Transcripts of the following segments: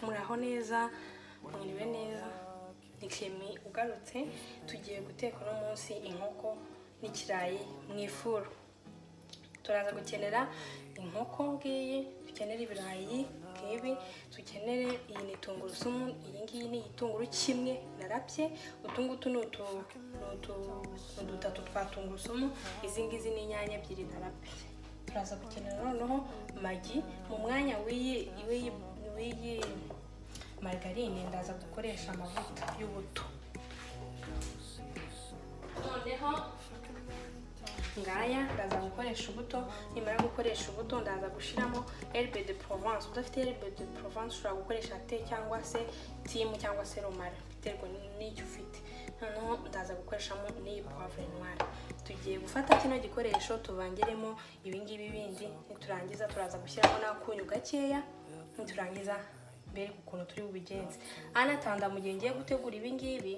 muraho neza, mwiriwe neza. Ni Clement ugarutse. Tugiye guteka uno munsi inkoko n'ikirayi mu ifuru. Turaza gukenera inkoko ngiyi, dukenera ibirayi ngibi, dukenere iyi ni tungurusumu, iyi ngiyi ni igitunguru kimwe narabye, utungutu n'udutatu twa tungurusumu, izi ngizi ni inyanya ebyiri narabye. Turaza gukenera noneho magi. Mu mwanya w'iyi margarine ndaza gukoresha amavuta y'ubuto. Noneho ngaya ndaza gukoresha ubuto. Nimara gukoresha ubuto ndaza gushiramo herbe de Provence. Udafite herbe de Provence ushobora gukoresha te cyangwa se timu cyangwa se romara biterwa n'icyo ufite. Noneho ndaza gukoreshamo n'iyi poivre noire. Tugiye gufata kino gikoresho tuvangiremo ibingibi bindi, niturangiza turaza gushyiramo n'akunyu gakeya, niturangiza mbere ukuntu turi bubigenze. Anatanda mu gihe ngiye gutegura ibingibi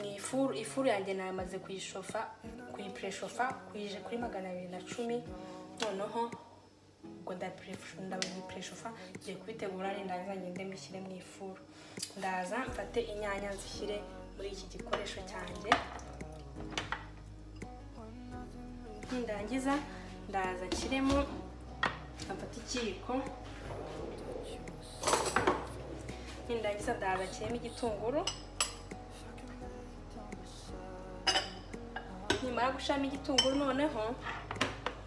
ni ifuru yanjye namaze kuyipreshofa kuyije kuri 210. Noneho ubwo ndabipreshofa ngiye kubitegura ndaza ngende mbishyire mu ifuru. Ndaza mfate inyanya nzishyire muri iki gikoresho cyanjye. Ndangiza ndaza nshyiremo, mfata ikiyiko. Ndangiza ndaza nshyiremo igitunguru. Nimara gushiramo igitunguru noneho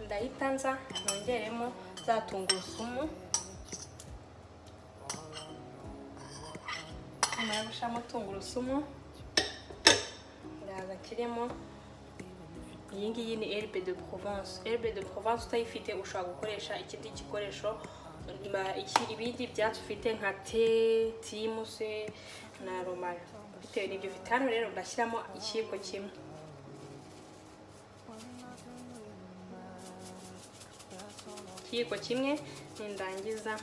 ndahita nza nongeremo za tungurusumu. Nimara gushiramo tungurusumu ndaza nshyiremo iyi ngiyi ni herbe de Provence. Herbe de Provence utayifite ushobora gukoresha ikindi gikoresho, ibindi byatsi ufite nka te, timu se na romara bitewe n'ibyo ufite. Hano rero ndashyiramo ikiyiko kimwe. Ikiyiko kimwe. Nindangiza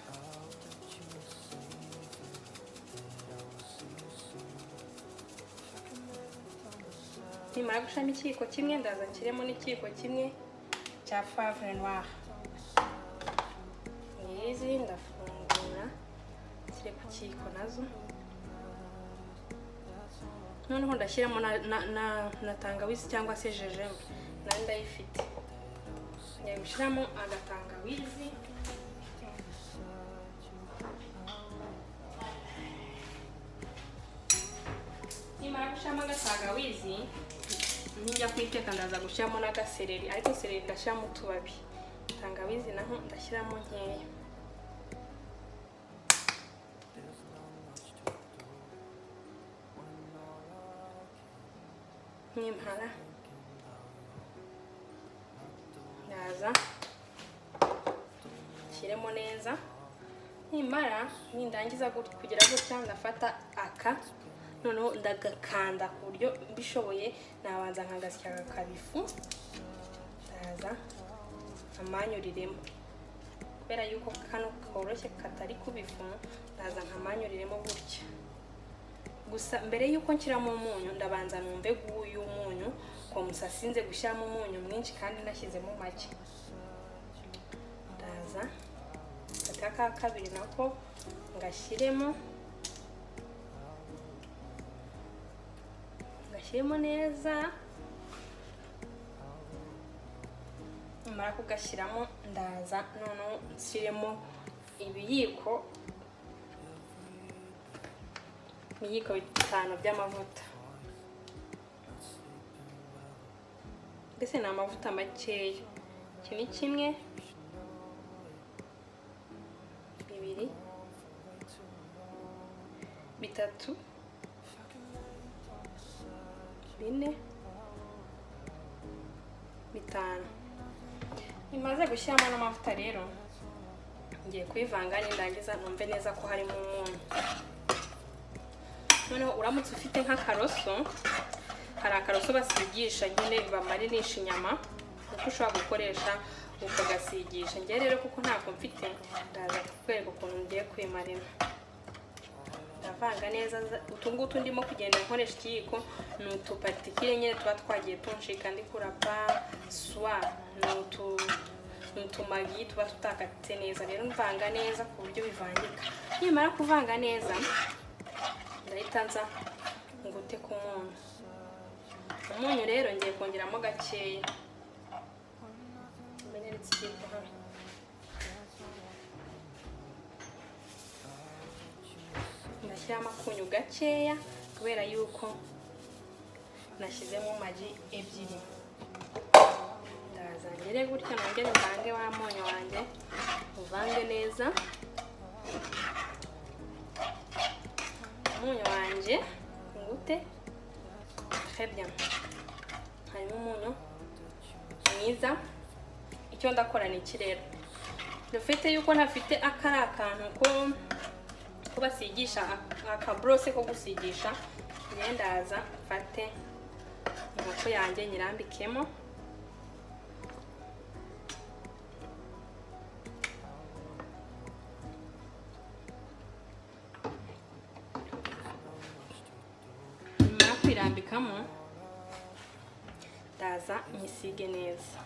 nimara gushiramo ikiyiko kimwe ndaza nshyiremo n'ikiyiko kimwe cya poivre noire. Izi ndafungura nshyire ku kiyiko nazo. Noneho ndashyiramo na tangawizi cyangwa se gingembre, nayo ndayifite. Ngiye gushyiramo agatangawizi. Nimara gushyiramo agatangawizi njya kwiteka ndaza gushyiramo n'agasereri, ariko sereri ndashyiramo utubabi. Tangawizi naho ndashyiramo nkeya. Nimara ndaza nshyiremo neza. Nimara nindangiza kugira gutya ndafata aka, noneho ndagakanda ku buryo mbishoboye nabanza nkagasya akabifu. Ndaza amanyuriremo kubera yuko kano koroshye katari kubifu, ndaza nkamanyuriremo gutya. Gusa mbere yuko nshyiramo umunyu ndabanza numve guyu umunyu ko musasinze gushyiramo umunyu mwinshi kandi nashyizemo make. Ndaza aka kabiri nako ngashyiremo neza. Nimara kugashyiramo ndaza noneho nshyiremo ibiyiko 5 by'amavuta. Mbese ni amavuta makeya. Iki ni 1, 2, 3, 4, 5. Nimaze gushyiramo n'amavuta rero ngiye kuyivanga. Nindangiza numve neza ko harimo umunyu. Noneho uramutse ufite nk'akaroso, hari akaroso basigisha nyine bamarinisha inyama, kuko ushobora gukoresha ukagasigisha. Ngiye rero kuko ntako mfite ndaza kukwereka ukuntu ngiye kwimarina. Ndavanga neza. Utungutu ndimo kugenda nkoresha ikiyiko ni utupatikire nyine tuba twagiye tunshika ndi kurapa swa, ni utumagi tuba tutakatse neza. Rero mvanga neza ku buryo bivangika. Nimara kuvanga neza ndahita nza ngute ku munyu. Umunyu rero ngiye kongeramo gakeya. Menyeretse ikintu hano. Ndashyiramo akunyu gakeya kubera yuko nashyizemo magi ebyiri. Ndaza ngere gutya nongere mvange wa munyu wanjye, uvange neza. Umunyu wanjye ngute très bien. Harimo umunyu mwiza. Icyo ndakora ni iki rero, dufite yuko ntafite akari akantu ko basigisha, akabrose ko gusigisha, ndaza mfate inkoko yanjye nyirambikemo. Nyuma kwirambikamo ndaza nyisige neza,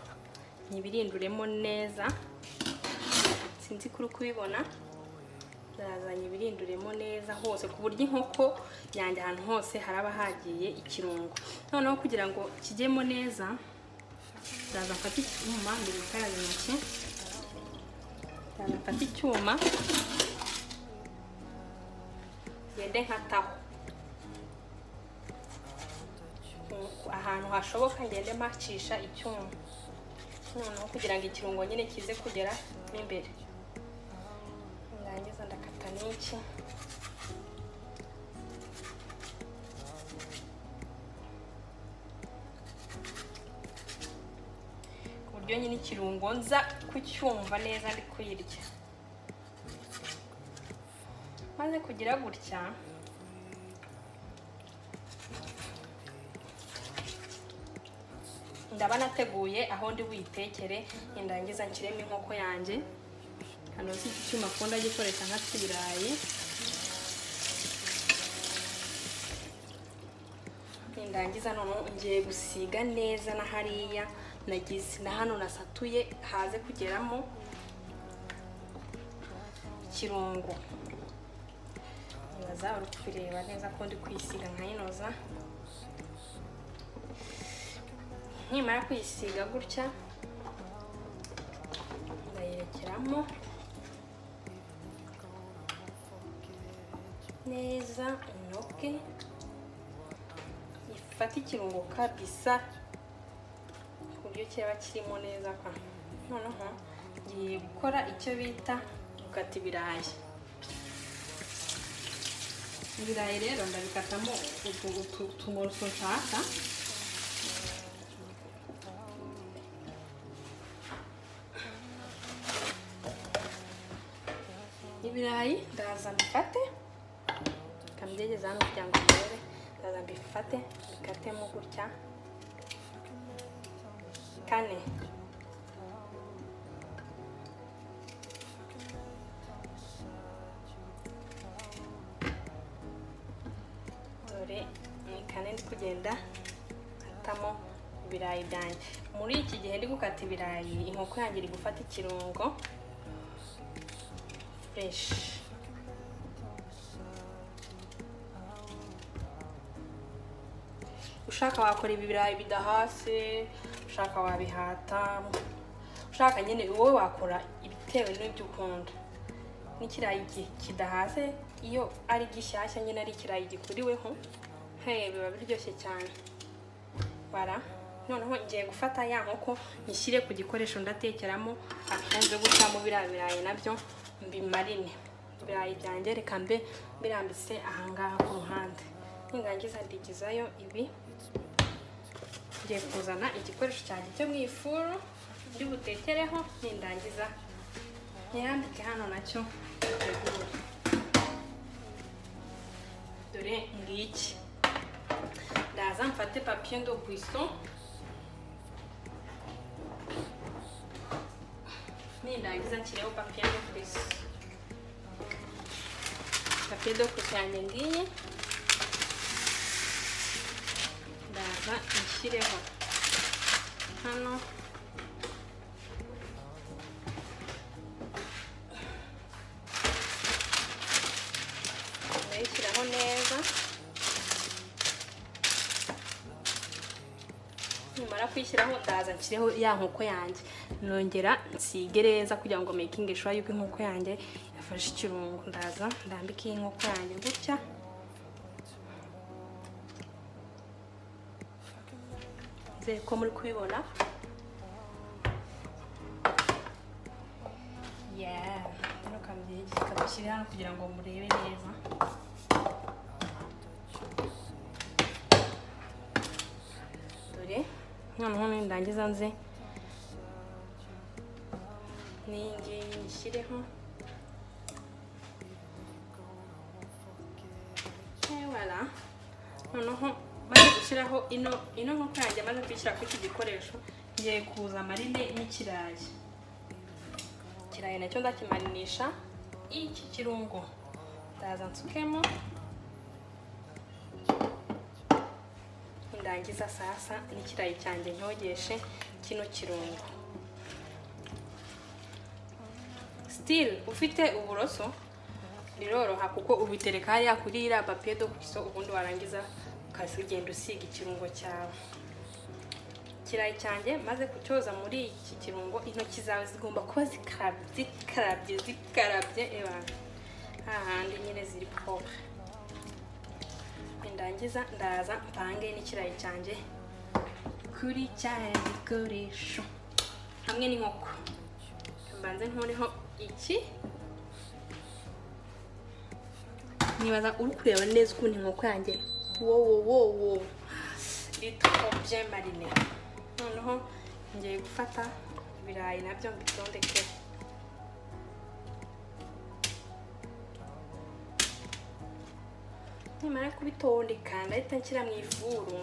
nyibirinduremo neza. Sinzi kuri kubibona, ndaza nyibirinduremo neza hose ku buryo inkoko yanjye ahantu hose haraba hagiye ikirungo. Noneho kugira ngo kijyemo neza, ndaza mfata icyuma mbere gukaraba intoki. Ndaza mfata icyuma ngende nkataho ahantu hashoboka, ngende macisha icyuma. Noneho kugira ngo ikirungo nyine kize kugera imbere. Ndangiza ndakata n'iki. Ku buryo nyine ikirungo nza kucyumva neza ndi kuyirya. Maze kugira gutya, ndaba nateguye aho ndi buyitekere. Ndangiza nshyiremo inkoko yanjye. Hano si iki cyuma akunda gikoresha nkatse ibirayi. Ndangiza noneho ngiye gusiga neza na hariya nagize, na hano nasatuye haze kugeramo ikirungo. Ndaza uri kubireba neza ko ndi kwisiga nkayinoza. Nimara kuyisiga gutya, ndayirekeramo neza inoke, ifata ikirungo kabisa ku buryo kiba kirimo neza kwa. Noneho ngiye gukora icyo bita gukata ibirayi. Ibirayi rero ndabikatamo utumoroso nshaka. Ibirayi ndaza mbifate, kambyegeza hano kugira ngo mbere. Ndaza mbifate bikatemo gutya kane. Dore ni kane ndi kugenda katamo ibirayi byanjye. Muri iki gihe ndi gukata ibirayi, inkoko yanjye iri gufata ikirungo fresh. Ushaka wakora ibi birayi bidahase, ushaka wabihata, ushaka nyine wowe wakora ibitewe n'ibyo ukunda. N'ikirayi kidahase iyo ari gishyashya nyine ari ikirayi gikuriweho, biba biryoshye cyane. Bara noneho ngiye gufata ya nkoko nyishyire ku gikoresho ndatekeramo, akunze gucamo birayi nabyo mbimarine. Ibirayi byanjye reka mbe birambitse ahangaha ku ruhande. Nindangiza ndigizayo ibi, ngiye kuzana igikoresho cyanjye cyo mu ifuru ndi butekereho. Nindangiza nyirambike hano nacyo tegura. Dore ngiki, ndaza mfate papier de cuisson. Nindangiza nshyireho papier de cuisson. Papier de cuisson yanjye ngiye ndaza nshyireho hano. kuyishyiraho neza. Nimara kuyishyiraho ndaza nshyireho ya nkoko yanjye, nongera nsige neza kugira ngo making sure yuko inkoko yanjye yafashe ikirungo. Ndaza ndambike iyi nkoko yanjye gutya, nzere ko muri kubibona. Hano kabishyira hano kugira ngo murebe neza. Dore noneho nindangiza nze n'iyi ngiyi nyishyireho. Voilà. Noneho maze gushyiraho ino nkoko yanjye, maze kuyishyira kuri iki gikoresho, ngiye kuza marine n'ikirayi. Ikirayi nacyo ndakimarinisha iki kirungo. Ndaza nsukemo, ndangiza sasa n'ikirayi cyanjye nyogeshe kino kirungo. Still ufite uburoso biroroha kuko ubitereka hariya kuri iriya papier de cuisson, ubundi warangiza ukagenda usiga ikirungo cyawe. Ikirayi cyanjye maze kucyoza muri iki kirungo, intoki zawe zigomba kuba zikarabye hahandi nyine ziri propre. Ndangiza ndaza mpange n'ikirayi cyanjye kuri cya gikoresho hamwe n'inkoko. Mbanze nkureho iki. Nibaza uri kureba neza ukuntu inkoko yanjye wo trop bien mariné. Noneho ngiye gufata ibirayi nabyo mbitondeke. Nimara kubitondeka ndahita nshyira mu ifuru.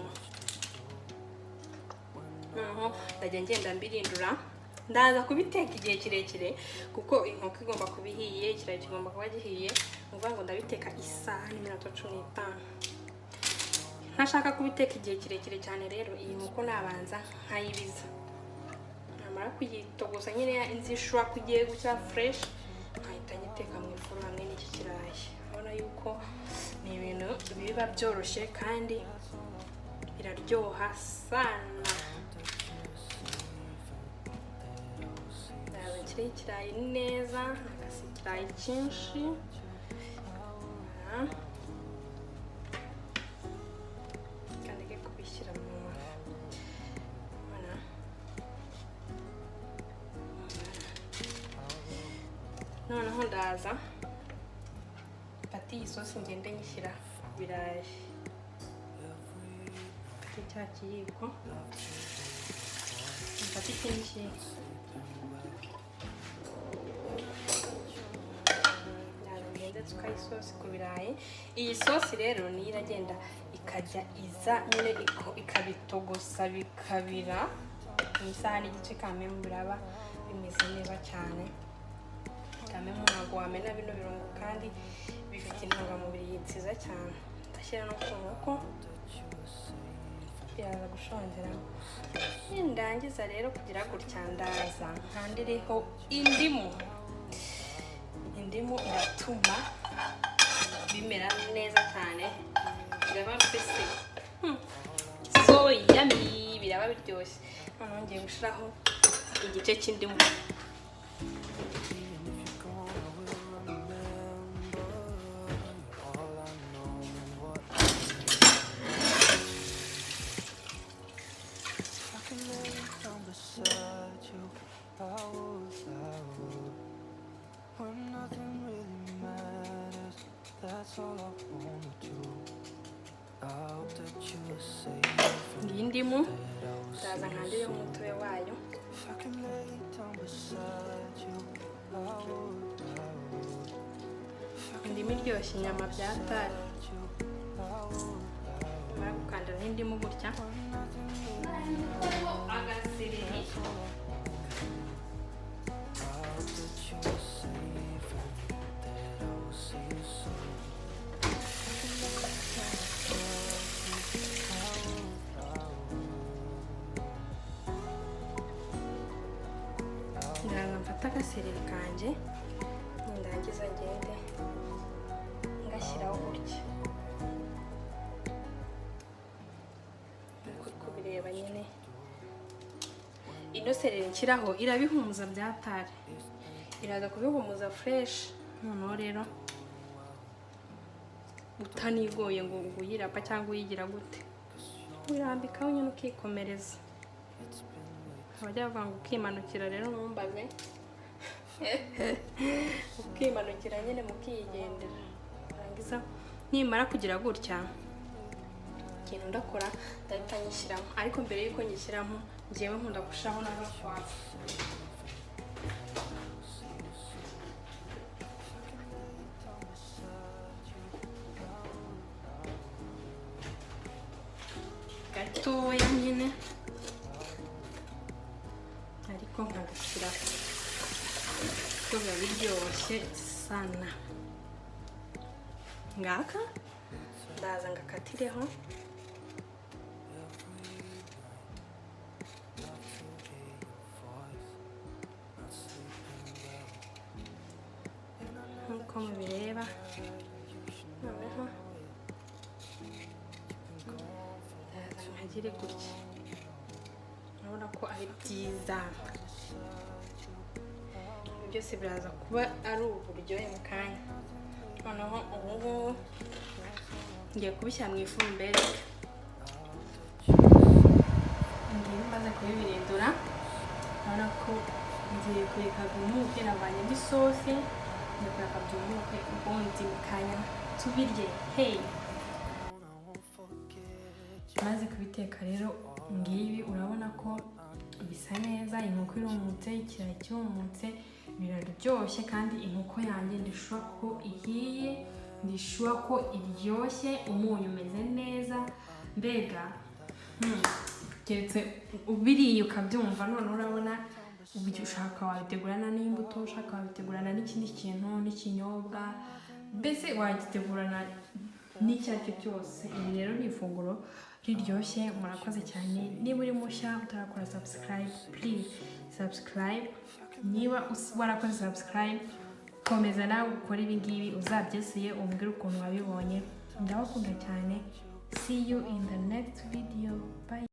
Noneho ndajya ngenda mbirindura. Ndaza kubiteka igihe kirekire kuko inkoko igomba kuba ihiye, ikirayi kigomba kuba gihiye. Uvuga ngo ndabiteka isaha n'iminota 15. Ntashaka kubiteka igihe kirekire cyane rero iyi nkoko nabanza nkayibiza. Namara kuyitogosa nyine inzishwa kugiye gucya fresh, nkahita nyiteka mu ifuru hamwe n'iki kirayi. Urabona yuko ni ibintu biba byoroshye kandi biraryoha sana. Ndaza nshyire ikirayi neza, nkagasa ikirayi cyinshi. Kandike kubishyira mu noneho ndaza mfata iyi sosi ngende nyishyira ku birayi. Mfate cya kiyiko, mfate ikindi kiyiko. Nsuka isosi ku birayi. Iyi sosi rero niyo iragenda ikajya iza nyine ikabitogosa bikabira mu isaha n'igice, kamwe biraba bimeze neza cyane. Kamwe ntabwo wamena bino birungo kandi bifite intungamubiri nziza cyane. Ndashyira no ku nkoko biraza gushongera. Ndangiza rero kugira gutya ndaza nkandireho indimu. Indimu iratuma bimera neza cyane, biraba mbese so yummy, biraba biryoshye. Noneho ngiye gushiraho igice cy'indimu. Ngiyi indimu ndaza nkandireho umutobe wayo. Indimu iryoshye inyama byatari. Mara gukandira indimu gutya. Agasereri. Mfata agasereri kanje, ndangiza ngende ngashyiraho gutya. ino sereri nshyiraho irabihumuza byatare, iraza kubihumuza fresh. Noneho rero utanigoye ngo uyirapa cyangwa uyigira gute, wirambikaho nyine ukikomereza. Abajya bavuga ngo ukimanukira, rero numbaze ukimanukira nyine mukigendera. Rangiza nimara kugira gutya, ikintu ndakora ndahita nyishyiramo, ariko mbere yuko nyishyiramo ngiyewe nkunda gushiraho n'agakwavu. Gatoya nyine, ariko nkagashyiraho kuko biba biryoshye sana. Ngaka ndaza ngakatireho, nkuko mubireba. Noneho ndaza nkagire gutya, urabona ko ari byiza. Byose biraza kuba ari uburyohe mu kanya. Noneho ubu ngiye kubishyira mu ifumbire, ngiye maze kubibirindura. Urabona ko ngiye kureka byumuke, navanyemo isosi, ngiye kureka byumuke, ubundi mu kanya tubirye. Hey, maze kubiteka rero ngibi, urabona ko bisa neza. Inkoko irumutse, ikirayi kirumutse, biraryoshye. Kandi inkoko yanjye ndishura ko ihiye, ndishura ko iryoshye, umunyu umeze neza. Mbega keretse ubiriye ukabyumva. None urabona uburyo ushaka wabitegurana n'imbuto, ushaka wabitegurana n'ikindi kintu, n'ikinyobwa, mbese wagitegurana n'icyo ari cyo cyose. Iri rero ni ifunguro riryoshye. Murakoze cyane. Niba uri mushya utarakora subscribe, please subscribe. Niba warakoze subscribe, komeza nawe ukora ibi ngibi, uzabyesiye umbwire ukuntu wabibonye. Ndabakunda cyane. See you in the next video. Bye.